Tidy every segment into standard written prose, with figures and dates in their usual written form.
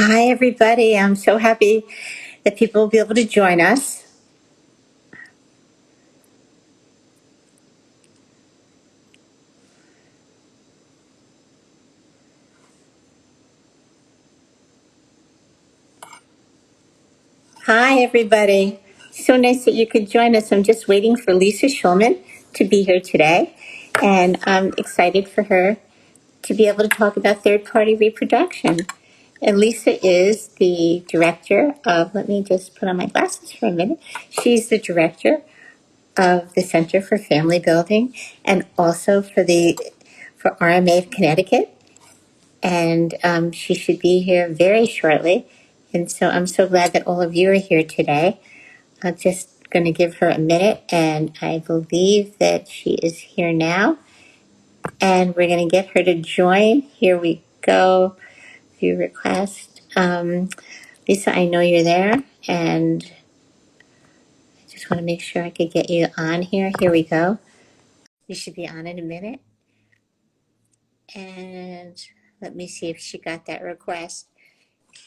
Hi, everybody. I'm so happy that people will be able to join us. Hi, everybody. So nice that you could join us. I'm just waiting for Lisa Schulman to be here today, and I'm excited for her to be able to talk about third party reproduction. And Lisa is the director of, let me just put on my glasses for a minute. She's the director of the Center for Family Building and also for RMA of Connecticut, and she should be here very shortly. And so I'm so glad that all of you are here today. I'm just going to give her a minute, and I believe that she is here now. And we're going to get her to join. Here we go. View request. Lisa, I know you're there, and I just want to make sure I could get you on here. Here we go. You should be on in a minute. And let me see if she got that request.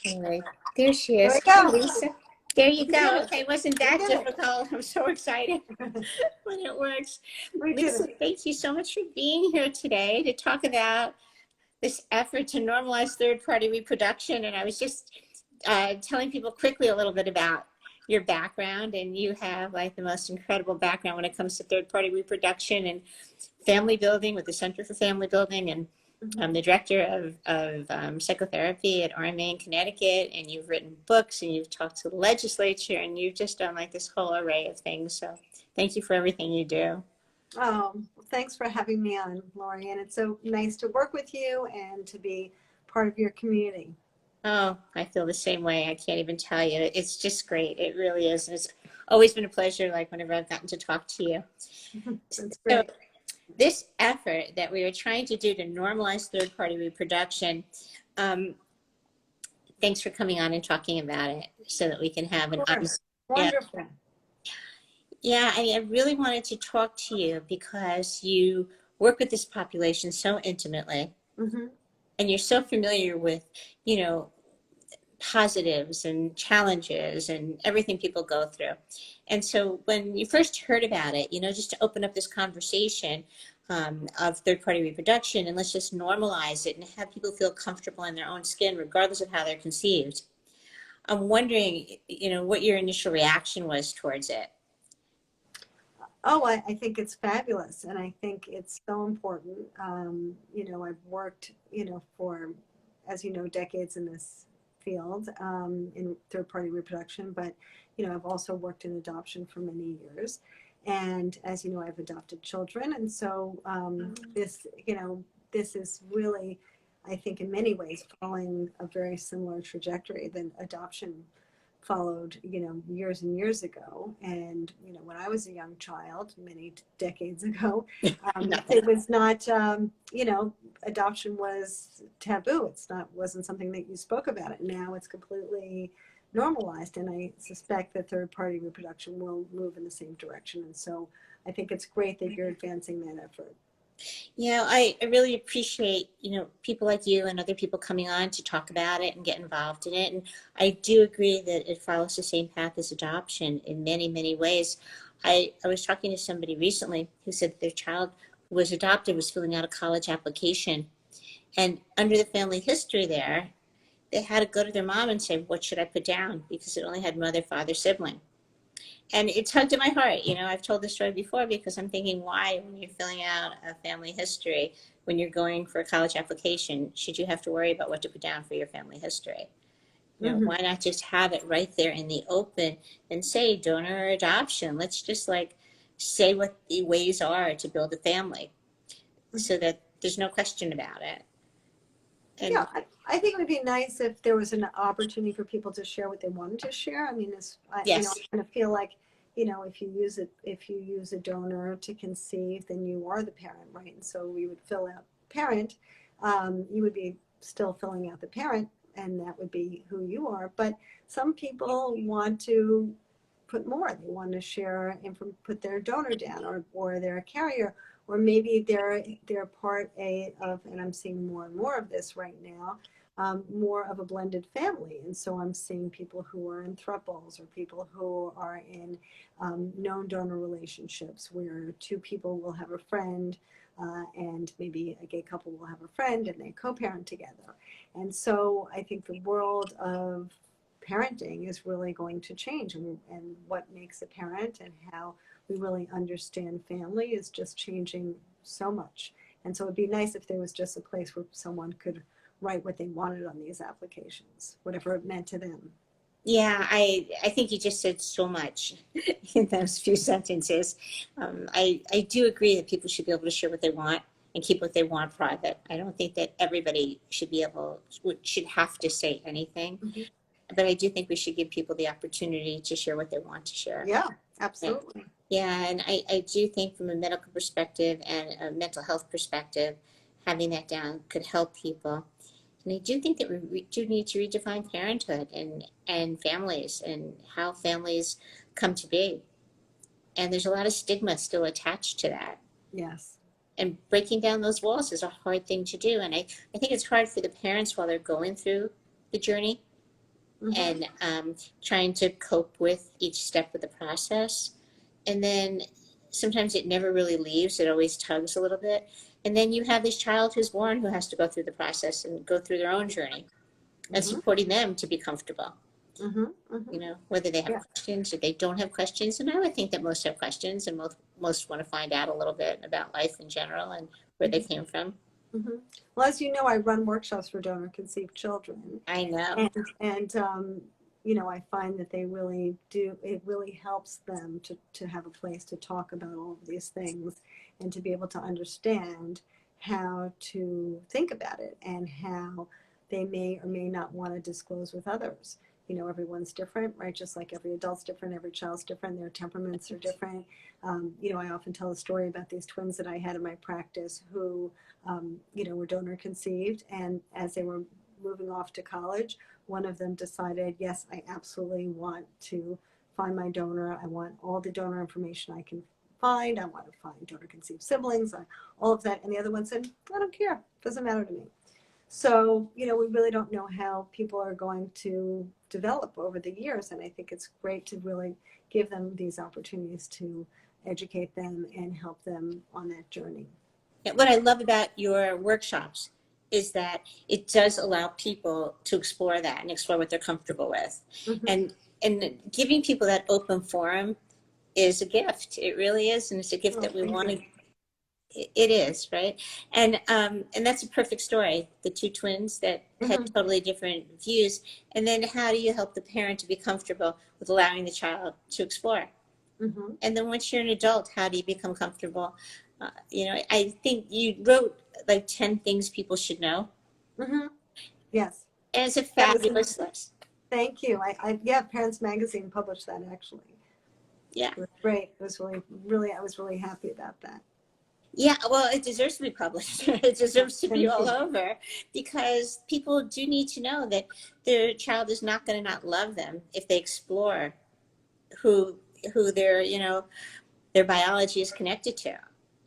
Anyway, there she There we is. Hi, go. Lisa. There you We did go. it. Okay, wasn't We that did it. difficult? I'm so excited when it works. We did Lisa, it. thank you so much for being here today to talk about this effort to normalize third-party reproduction. And I was just telling people quickly a little bit about your background, and you have like the most incredible background when it comes to third-party reproduction and family building with the Center for Family Building, and I'm the director of psychotherapy at RMA in Connecticut, and you've written books and you've talked to the legislature and you've just done like this whole array of things. So thank you for everything you do. Thanks for having me on, Lori. And it's so nice to work with you and to be part of your community. Oh, I feel the same way. I can't even tell you. It's just great. It really is. And it's always been a pleasure, like whenever I've gotten to talk to you. That's So great. this effort that we are trying to do to normalize third-party reproduction, um, thanks for coming on and talking about it so that we can have an Of course. honest. Yeah. Wonderful. Yeah, I really wanted to talk to you because you work with this population so intimately Hmm. and you're so familiar with, you know, positives and challenges and everything people go through. And so when you first heard about it, just to open up this conversation of third party reproduction, and let's just normalize it and have people feel comfortable in their own skin, regardless of how they're conceived. I'm wondering, what your initial reaction was towards it. I think it's fabulous. And I think it's so important. I've worked, for, as you know, decades in this field, in third party reproduction, but, I've also worked in adoption for many years. And as you know, I've adopted children. And so this is really, I think, in many ways, following a very similar trajectory than adoption followed, years and years ago. And, when I was a young child, many decades ago, it was not, adoption was taboo. Wasn't something that you spoke about it. Now it's completely normalized. And I suspect that third party reproduction will move in the same direction. And so I think it's great that you're advancing that effort. I really appreciate, people like you and other people coming on to talk about it and get involved in it. And I do agree that it follows the same path as adoption in many, many ways. I was talking to somebody recently who said that their child who was adopted was filling out a college application. And under the family history there, they had to go to their mom and say, what should I put down? Because it only had mother, father, sibling. And it tugged at my heart. I've told this story before because I'm thinking, why, when you're filling out a family history, when you're going for a college application, should you have to worry about what to put down for your family history? Hmm. Why not just have it right there in the open and say donor or adoption? Let's just like say what the ways are to build a family so that there's no question about it. Yeah, And I think it would be nice if there was an opportunity for people to share what they wanted to share. I mean, I yes, kind of feel like, if you use a donor to conceive, then you are the parent, right? And so we would fill out parent. You would be still filling out the parent, and that would be who you are. But some people want to put more. They want to share and put their donor down, or they're a carrier, or maybe they're part of, and I'm seeing more and more of this right now, more of a blended family. And so I'm seeing people who are in thruples or people who are in known donor relationships where two people will have a friend and maybe a gay couple will have a friend and they co-parent together. And so I think the world of parenting is really going to change, and what makes a parent and how we really understand family is just changing so much. And so it'd be nice if there was just a place where someone could write what they wanted on these applications, whatever it meant to them. Yeah, I think you just said so much in those few sentences. I do agree that people should be able to share what they want and keep what they want private. I don't think that everybody should be able, should have to say anything, Mm-hmm. but I do think we should give people the opportunity to share what they want to share. Yeah, Yeah. absolutely. Yeah, and I do think from a medical perspective and a mental health perspective, having that down could help people. And I do think that we do need to redefine parenthood and families and how families come to be. And there's a lot of stigma still attached to that. Yes. And breaking down those walls is a hard thing to do. And I think it's hard for the parents while they're going through the journey Mm-hmm. and trying to cope with each step of the process. And then sometimes it never really leaves, it always tugs a little bit. And then you have this child who's born who has to go through the process and go through their own journey and Mm-hmm. supporting them to be comfortable. Mm-hmm. Mm-hmm. You know, whether they have Yeah. questions or they don't have questions. And I would think that most have questions and most want to find out a little bit about life in general and where they came from. Mm-hmm. Well, as you know, I run workshops for donor conceived children, I know. and you know, I find that they really do. It really helps them to have a place to talk about all of these things and to be able to understand how to think about it and how they may or may not want to disclose with others. You know, everyone's different, right? Just like every adult's different, every child's different, their temperaments are different. You know, I often tell a story about these twins that I had in my practice who, you know, were donor conceived, and as they were moving off to college, one of them decided, yes, I absolutely want to find my donor. I want all the donor information I can find. I want to find donor conceived siblings, all of that. And the other one said, I don't care. Doesn't matter to me. So, you know, we really don't know how people are going to develop over the years. And I think it's great to really give them these opportunities to educate them and help them on that journey. Yeah, what I love about your workshops is that it does allow people to explore that and explore what they're comfortable with. Mm-hmm. And giving people that open forum is a gift. It really is, and it's a gift Oh, that we thank want you. to. It is, right? And that's a perfect story. The two twins that had Mm-hmm. totally different views, and then how do you help the parent to be comfortable with allowing the child to explore? Mm-hmm. And then once you're an adult, how do you become comfortable? You know, I think you wrote like 10 things people should know. Mm-hmm. Yes, And it's a that was in, fabulous list. thank you. Yeah, Parents Magazine published that actually. Yeah. It was great. It was really, I was really happy about that. Yeah, well, it deserves to be published. It Yeah, deserves to be thank all you. over because people do need to know that their child is not going to not love them if they explore who who their, you know, their biology is connected to.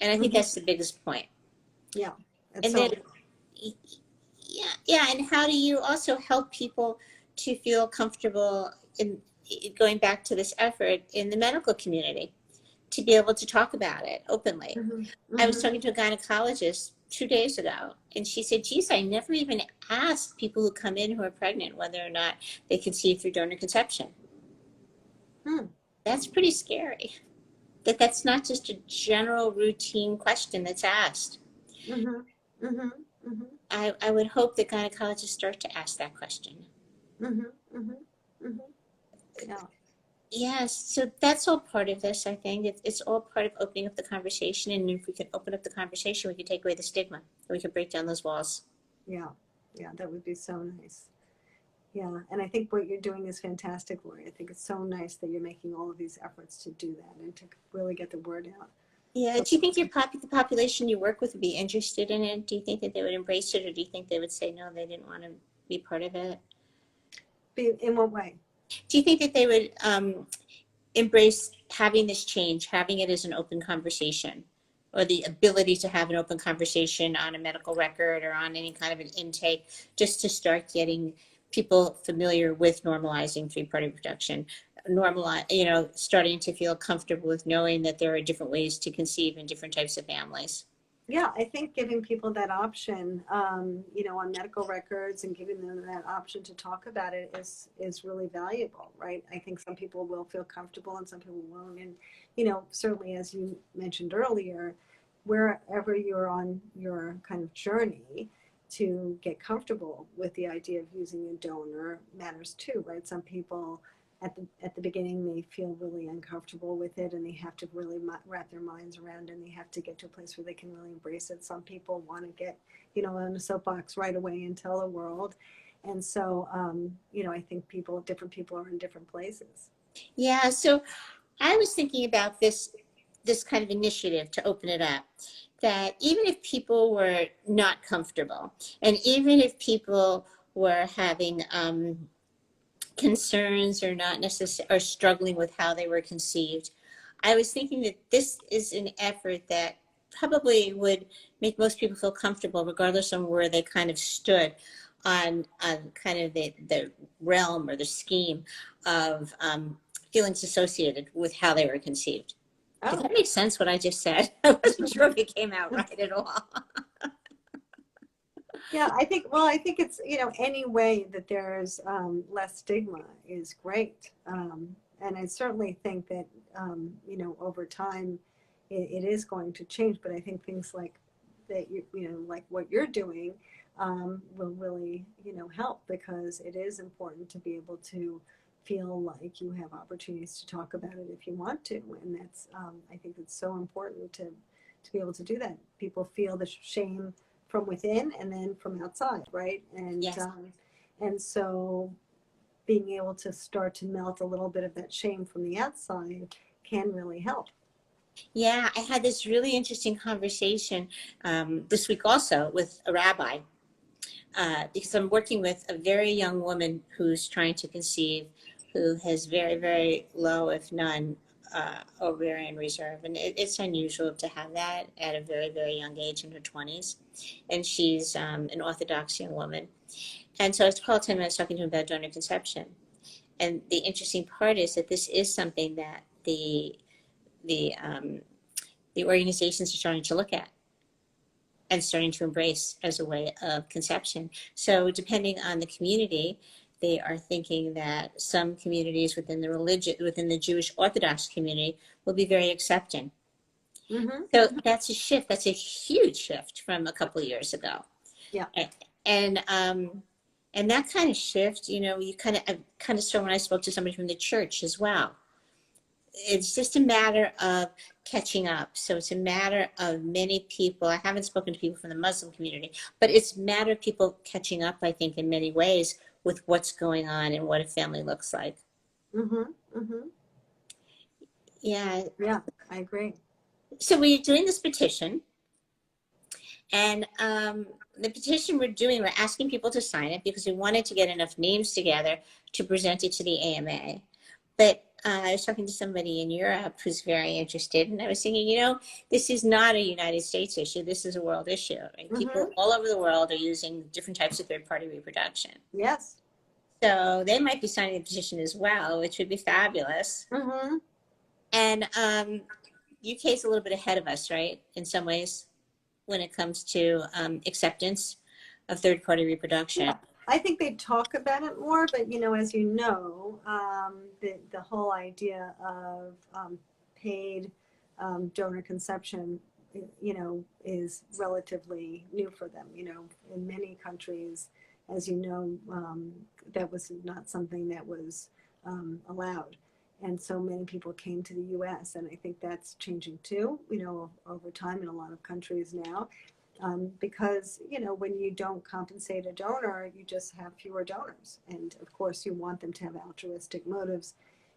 And I think Mm-hmm. that's the biggest point. Yeah, it's And so then important. yeah, and how do you also help people to feel comfortable in going back to this effort in the medical community to be able to talk about it openly? Mm-hmm. I was Mm-hmm. talking to a gynecologist 2 days ago, and she said, geez, I never even asked people who come in who are pregnant whether or not they conceive through donor conception. Hmm. That's pretty scary. That's not just a general routine question that's asked. Mm-hmm. Mm-hmm. Mm-hmm. I would hope that gynecologists start to ask that question. Mm-hmm. Mm-hmm. Mm-hmm. Yeah. Yes, so that's all part of this, I think. It's all part of opening up the conversation. And if we can open up the conversation, we can take away the stigma. We can break down those walls. Yeah. Yeah. That would be so nice. Yeah. And I think what you're doing is fantastic, Lori. I think it's so nice that you're making all of these efforts to do that and to really get the word out. Yeah, do you think the population you work with would be interested in it? Do you think that they would embrace it, or do you think they would say no, they didn't want to be part of it? In what way? Do you think that they would embrace having this change, having it as an open conversation? or the ability to have an open conversation on a medical record or on any kind of an intake, just to start getting people familiar with normalizing three-party reproduction, normalize, starting to feel comfortable with knowing that there are different ways to conceive in different types of families. Yeah, I think giving people that option, on medical records and giving them that option to talk about it is really valuable, right? I think some people will feel comfortable and some people won't. And, certainly as you mentioned earlier, wherever you're on your kind of journey to get comfortable with the idea of using a donor matters too, right? Some people at the beginning they feel really uncomfortable with it and they have to really wrap their minds around it and they have to get to a place where they can really embrace it. Some people want to get on a soapbox right away and tell the world. And so I think different people are in different places. Yeah, so I was thinking about this kind of initiative to open it up, that even if people were not comfortable and even if people were having concerns or not necessarily or struggling with how they were conceived, I was thinking that this is an effort that probably would make most people feel comfortable regardless of where they kind of stood on kind of the realm or the scheme of feelings associated with how they were conceived. Did Oh. that make sense what I just said? I wasn't sure if it came out right at all. Yeah, I think it's, any way that there's less stigma is great. And I certainly think that, over time it is going to change, but I think things like that, like what you're doing will really, help because it is important to be able to feel like you have opportunities to talk about it if you want to. And that's, I think it's so important to be able to do that. People feel the shame from within and then from outside, right? Yes. And so being able to start to melt a little bit of that shame from the outside can really help. Yeah, I had this really interesting conversation this week also with a rabbi because I'm working with a very young woman who's trying to conceive, who has very, very low, if none, ovarian reserve. And it's unusual to have that at a very, very young age in her 20s. And she's an Orthodox young woman. And so I called him and I was talking to him about donor conception. And the interesting part is that this is something that the the organizations are starting to look at and starting to embrace as a way of conception. So depending on the community, they are thinking that some communities within the Jewish Orthodox community will be very accepting. Mm-hmm. So that's a shift. That's a huge shift from a couple of years ago. Yeah. And and that kind of shift, you kind of saw when I spoke to somebody from the church as well. It's just a matter of catching up. So it's a matter of many people. I haven't spoken to people from the Muslim community, but it's a matter of people catching up, I think, in many ways with what's going on and what a family looks like. Mm-hmm. Mm-hmm. Yeah. Yeah, I agree. So we're doing this petition, and the petition we're asking people to sign it because we wanted to get enough names together to present it to the AMA. But I was talking to somebody in Europe who's very interested, and I was thinking, this is not a United States issue. This is a world issue. Right? Mm-hmm. People all over the world are using different types of third-party reproduction. Yes. So they might be signing the petition as well, which would be fabulous. Mm-hmm. And UK is a little bit ahead of us, right, in some ways, when it comes to acceptance of third-party reproduction. Yeah. I think they talk about it more, but as you know, the whole idea of paid donor conception, is relatively new for them. In many countries, as you know, that was not something that was allowed. And so many people came to the US, and I think that's changing too, over time in a lot of countries now. Because when you don't compensate a donor, you just have fewer donors, and of course you want them to have altruistic motives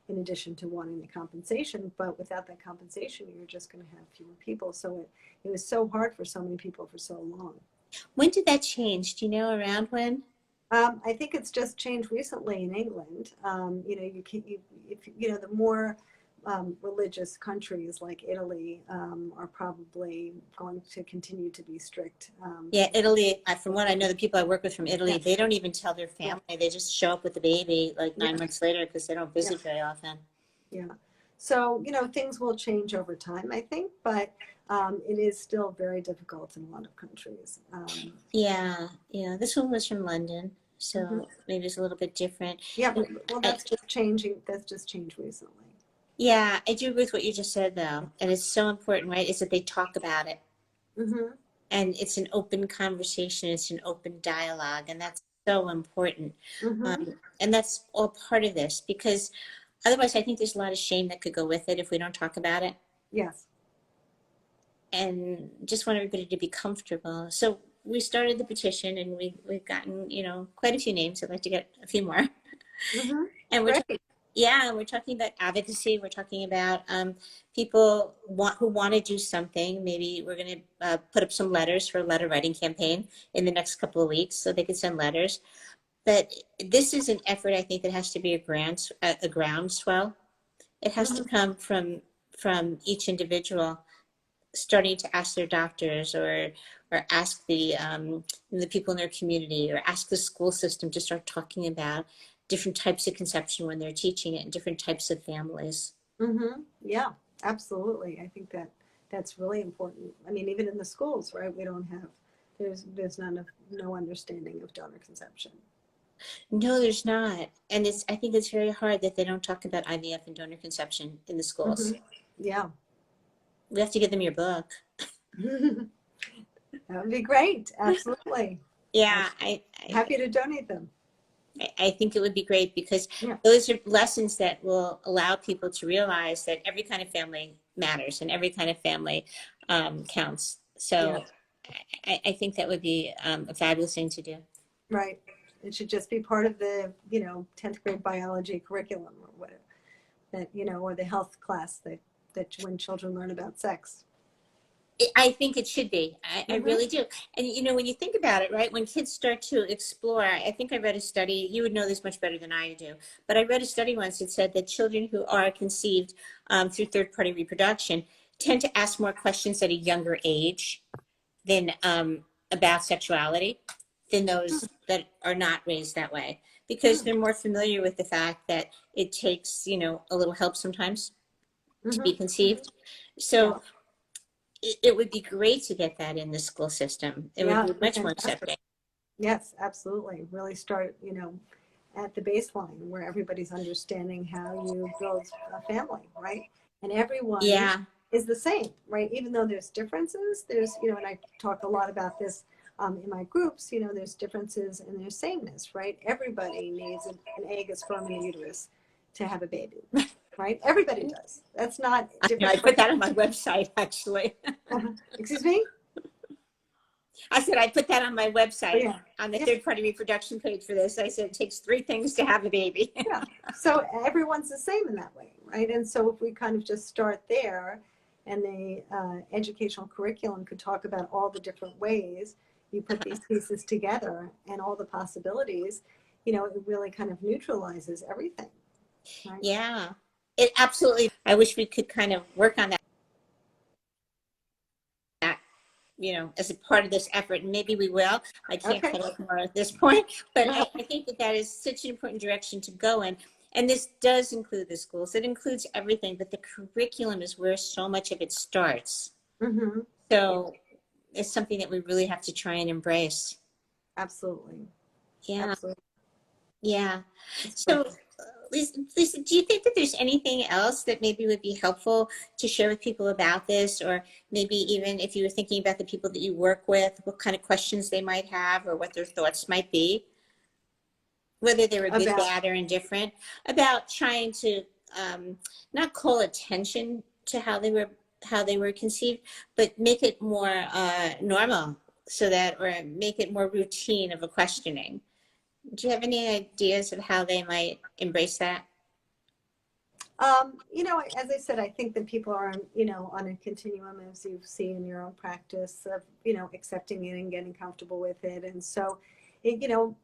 in addition to wanting the compensation, but without that compensation you're just going to have fewer people. So it was so hard for so many people for so long. When did that change? Do you know around when? I think it's just changed recently in England. You can, if the more religious countries like Italy are probably going to continue to be strict. Yeah, Italy, from what I know, the people I work with from Italy, Yeah, they don't even tell their yeah, family. They just show up with the baby like yeah, 9 months later because they don't yeah, visit very often. yeah. So, things will change over time, I think, but it is still very difficult in a lot of countries. Yeah, yeah. This one was from London, Mhm. so maybe it's a little bit different. Yeah, And well, I, that's just changing. That's just changed recently. yeah, I do agree with what you just said, though. And it's so important, right? Is that they talk about it. Hmm. And it's an open conversation, it's an open dialogue, and that's so important. Hmm. And that's all part of this because otherwise, I think there's a lot of shame that could go with it if we don't talk about it. Yes. And just want everybody to be comfortable. So we started the petition, and we've gotten quite a few names. I'd like to get a few more. Hmm. And Great. yeah, we're talking about advocacy. We're talking about people who want to do something. Maybe we're going to put up some letters for a letter writing campaign in the next couple of weeks, so they can send letters. But this is an effort, I think, that has to be a groundswell. It has to Hmm. come from each individual starting to ask their doctors or ask the people in their community or ask the school system to start talking about different types of conception when they're teaching it in different types of families. Hmm. Yeah, absolutely. I think that's really important. I mean, even in the schools, right? We don't have there's no understanding of donor conception. No, there's not. And I think it's very hard that they don't talk about IVF and donor conception in the Hmm. schools. Yeah. We have to give them your book. That would be great. Absolutely. I'm Yeah, happy to donate them. I think it would be great because Yeah. those are lessons that will allow people to realize that every kind of family matters and every kind of family counts. Yeah. So I think that would be a fabulous thing to do. Right. It should just be part of the, 10th grade biology curriculum or whatever that, or the health class that when children learn about sex. I think it should be. I Hmm. really do. And when you think about it, right, when kids start to explore, I think I read a study, you would know this much better than I do, but I read a study once that said that children who are conceived through third party reproduction tend to ask more questions at a younger age than about sexuality than those that are not raised that way because they're more familiar with the fact that it takes, a little help sometimes to Hmm. be conceived. Yeah. So it would be great to get that in the school system. It would Yeah. be It'd be much more fantastic. accepting. Yes, absolutely. Really start, at the baseline where everybody's understanding how you build a family, right? And everyone Yeah, is the same, right? Even though there's differences, and I talk a lot about this in my groups, there's differences and there's sameness, right? Everybody needs an egg, a sperm, and a uterus to have a baby, right? Everybody does. That's not I know. different I for, put that on my website actually. excuse me? I said I put that on my Oh, website yeah. on the Yeah. third party reproduction page for this. I said it takes three things to have a baby. Yeah. So everyone's the same in that way, right? And so if we kind of just start there and the educational curriculum could talk about all the different ways you put these pieces together and all the possibilities, it really kind of neutralizes everything, right? Yeah, it absolutely. I wish we could kind of work on that, as a part of this effort. And maybe we will. I can't Okay. cut off more at this point, but Uh-huh. I think that is such an important direction to go in. And this does include the schools. It includes everything, but the curriculum is where so much of it starts. Mm-hmm. Yeah, So it's something that we really have to try and embrace. absolutely. Yeah, Absolutely. yeah. It's So, perfect. Lisa, do you think that there's anything else that maybe would be helpful to share with people about this? Or maybe even if you were thinking about the people that you work with, what kind of questions they might have or what their thoughts might be, whether they were good, About, bad, or indifferent, about trying to not call attention to how they were conceived, but make it more normal so that, or make it more routine of a questioning. Do you have any ideas of how they might embrace that? as I said, I think that people are, on a continuum as you see in your own practice of, accepting it and getting comfortable with it. And so,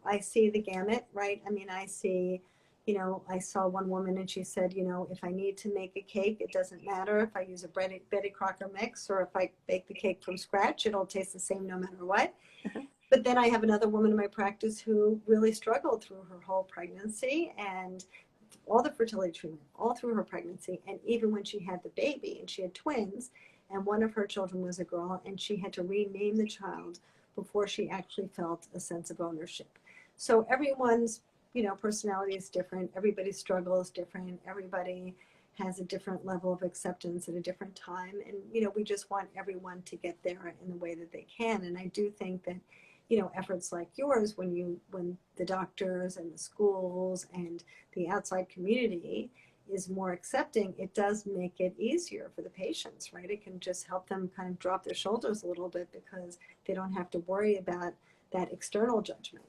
I see the gamut, right? I mean, I see, I saw one woman and she said, if I need to make a cake, it doesn't matter if I use a Betty Crocker mix or if I bake the cake from scratch, it'll taste the same no matter what. Uh-huh. But then I have another woman in my practice who really struggled through her whole pregnancy and all the fertility treatment, all through her pregnancy. And even when she had the baby, and she had twins, and one of her children was a girl, and she had to rename the child before she actually felt a sense of ownership. So everyone's, personality is different. Everybody's struggle is different. Everybody has a different level of acceptance at a different time. And, we just want everyone to get there in the way that they can. And I do think that, efforts like yours, when the doctors and the schools and the outside community is more accepting, it does make it easier for the patients, right? It can just help them kind of drop their shoulders a little bit because they don't have to worry about that external judgment.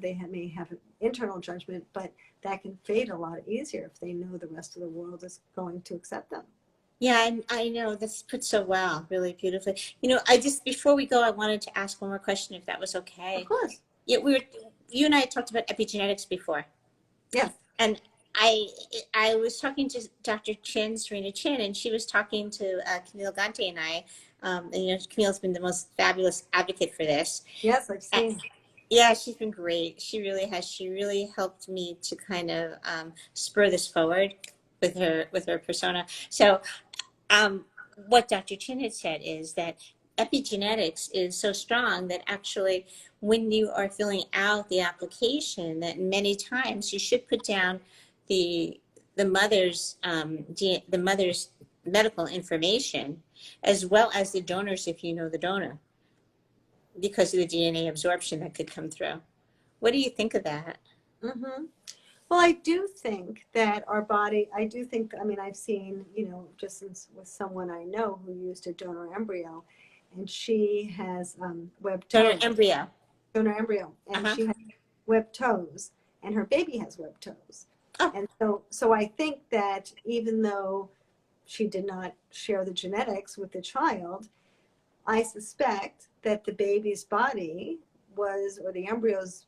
They may have an internal judgment, but that can fade a lot easier if they know the rest of the world is going to accept them. Yeah, I know that's put so well, really beautifully. I just, before we go, I wanted to ask one more question, if that was okay. Of course. Yeah, you and I talked about epigenetics before. Yes. And I was talking to Dr. Chin, Serena Chin, and she was talking to Camille Gante and I. And Camille's been the most fabulous advocate for this. Yes, I've seen. Yeah, she's been great. She really has. She really helped me to kind of spur this forward with her persona. So what Dr. Chin had said is that epigenetics is so strong that actually when you are filling out the application, that many times you should put down the mother's the mother's medical information, as well as the donors if you know the donor, because of the DNA absorption that could come through. What do you think of that? Mm-hmm. Well, I do think that our body, I've seen, just with someone I know who used a donor embryo, and she has webbed toes. Donor embryo. And she has webbed toes, and her baby has webbed toes. Oh. And so I think that even though she did not share the genetics with the child, I suspect that the baby's body was, or the embryo's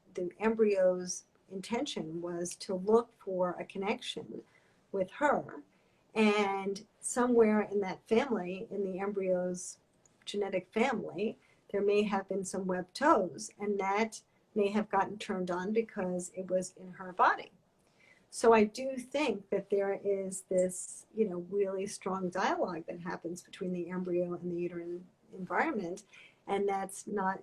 intention was to look for a connection with her. And somewhere in that family, in the embryo's genetic family, there may have been some webbed toes, and that may have gotten turned on because it was in her body. So I do think that there is this, really strong dialogue that happens between the embryo and the uterine environment. And that's not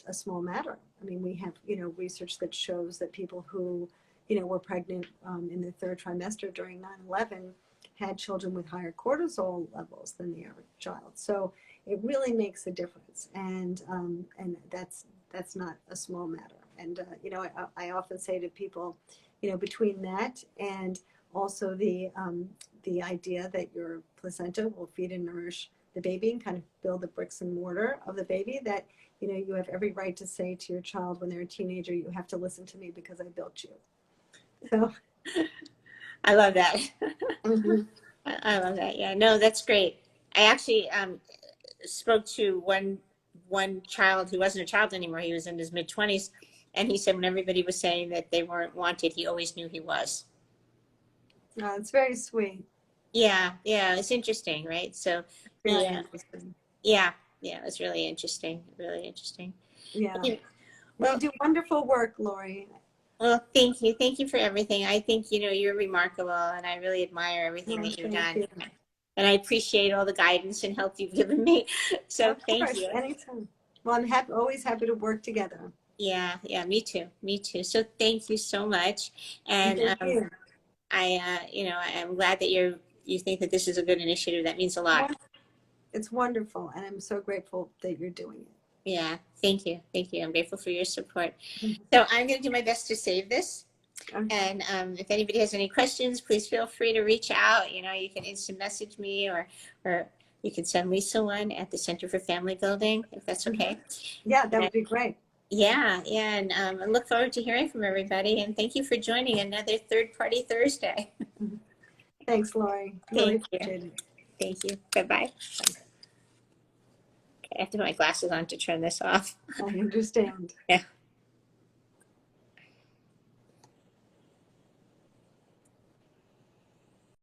a small matter. I mean, we have, research that shows that people who, were pregnant in the third trimester during 9/11 had children with higher cortisol levels than the average child. So it really makes a difference. And that's not a small matter. And, I often say to people, between that and also the idea that your placenta will feed and nourish the baby and kind of build the bricks and mortar of the baby, that you have every right to say to your child when they're a teenager, you have to listen to me because I built you. So I love that. mm-hmm. I love that. Yeah, no, that's great. I actually spoke to one child who wasn't a child anymore. He was in his mid-20s, and he said when everybody was saying that they weren't wanted, he always knew he was. It's very sweet. Yeah, it's interesting, right? So Interesting. Yeah, it's really interesting. Really interesting. Yeah. Well, you do wonderful work, Lori. Well, thank you for everything. I think you're remarkable, and I really admire everything that you've done. You. And I appreciate all the guidance and help you've given me. So thank you. Anytime. Well, I'm always happy to work together. Yeah, me too. So thank you so much. And I'm glad that you think that this is a good initiative. That means a lot. It's wonderful, and I'm so grateful that you're doing it. Yeah, thank you. I'm grateful for your support. So I'm going to do my best to save this. Okay. And if anybody has any questions, please feel free to reach out. You can instant message me, or you can send Lisa one at the Center for Family Building, if that's okay. Yeah, that would be great. Yeah, and I look forward to hearing from everybody. And thank you for joining another Third Party Thursday. Thanks, Lori. Thank you. Thank you. Bye-bye. Okay, I have to put my glasses on to turn this off. I understand. Yeah.